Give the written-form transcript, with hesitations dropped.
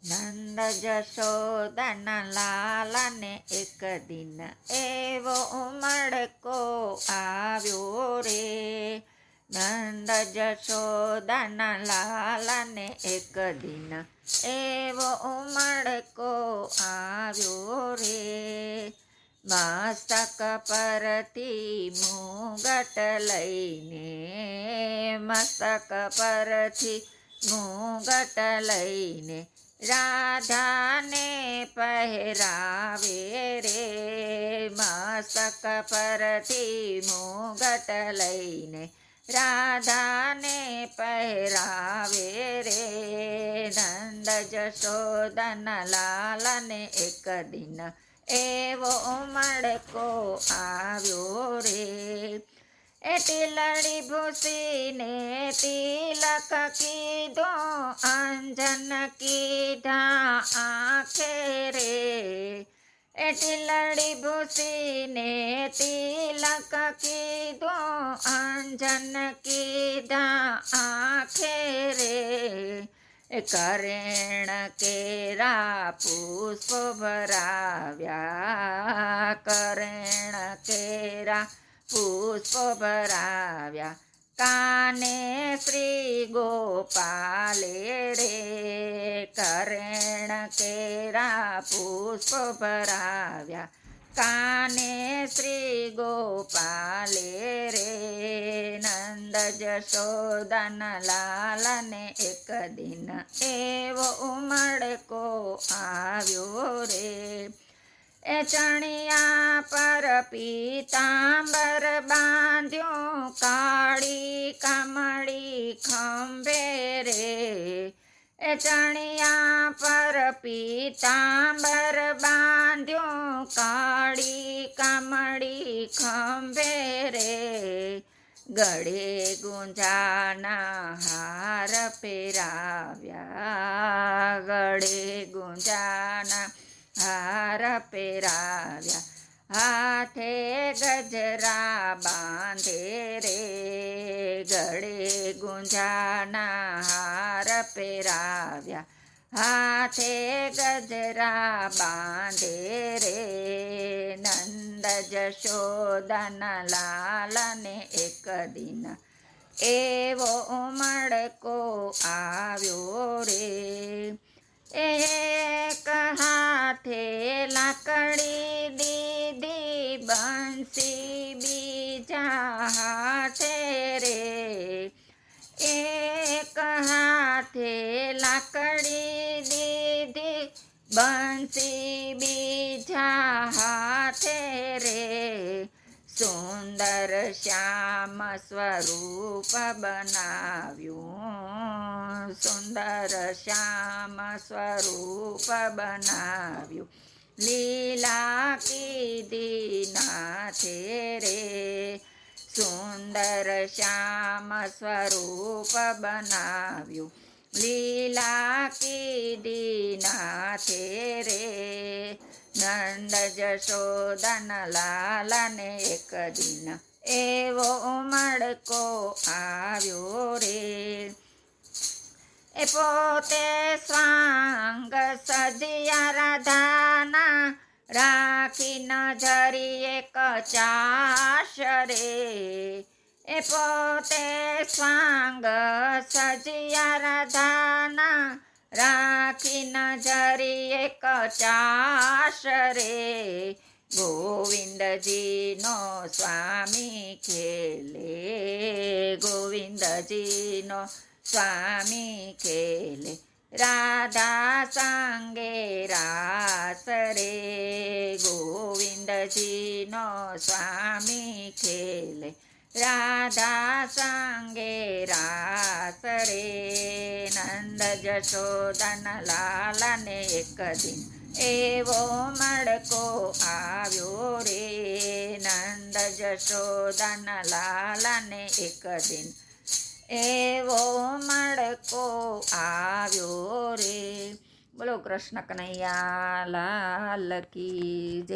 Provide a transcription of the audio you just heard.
નંદ જશોદાના લાલાને એક દિન એવો ઉમળકો આવ્યો રે. નંદ જશોદાના લાલાને એક દિન એવો ઉમળકો આવ્યો રે. મસ્તક પરથી મુગટ લઈને, મસ્તક પરથી મુગટ લઈને રાધાને પહેરાવે રે. મસ્તક પરથી મુગટ લઈને રાધાને પહેરાવે રે. નંદ જશોદાના લાલાને એક દિન એવો ઉમળકો આવ્યો રે. એ ટીલડી ભૂસીને તિલક કીધો, અંજન કીધા આંખે રે. એ ટીલડી ભૂસીને તિલક કીધો, અંજન કીધા આંખે રે. કરેણ કેરા પુષ્પ ભરાવ્યા, કરેણ કેરા પુષ્પ ભરાવ્યા. કાને શ્રી ગોપાલે રે. કરેણ કેરા પુષ્પ ભરાવ્યા, કાને શ્રી ગોપાલે રે. નંદ જશોદાના લાલાને એક દિન એવો ઉમળકો આવ્યો રે. એ ચણિયા પર પીતાંબર બાંધ્યો, કાળી કામળી ખંભે રે. એ ચણિયા પર પીતાંબર બાંધ્યો, કાળી કામળી ખંભે રે. ગળે ગુંજાના હાર પહેરાવ્યા, ગળે ગુંજાના હાર પહેરાવ્યા. હાથે ગજરા બાંધે રે. ગળે ગુંજાના હાર પહેરાવ્યા, હાથે ગજરા બાંધે રે. નંદ જશોદાના લાલાને એક દિન એવો ઉમળકો આવ્યો રે. એક હાથે લાકડી દીધી, બંસી બીજા હાથે રે. એક હાથે લાકડી દીધી, બંસી બીજા હાથે રે. સુંદર શ્યામ સ્વરૂપ બનાવ્યું, સુંદર શ્યામ સ્વરૂપ બનાવ્યું. લીલા કીધી નાથે રે. સુંદર શ્યામ સ્વરૂપ બનાવ્યું, લીલા કીધી નાથે રે. નંદ જશોદાના લાલાને એક દિન એવો ઉમળકો આવ્યો રે. એ પોતે સ્વાંગ સજ્યા રાધાના, રાખી નજરીએ કચાશ રે. એ પોતે સ્વાંગ સજ્યા રાધાના, રાખી નજરીએ કચાશ રે. ગોવિંદજીનો સ્વામી ખેલે, ગોવિંદજીનો સ્વામી ખેલે. રાધા સંગે રાસ રે. ગોવિંદજીનો સ્વામી ખેલે, રાધા સંગે રાસ રે. નંદ જશોદાના લાલાને એક દિન એવો ઉમળકો આવ્યો રે. નંદ જશોદાના લાલાને એક દિન એવો ઉમળકો આવ્યો રે. બોલો કૃષ્ણ કનૈયા લાલ કી જય.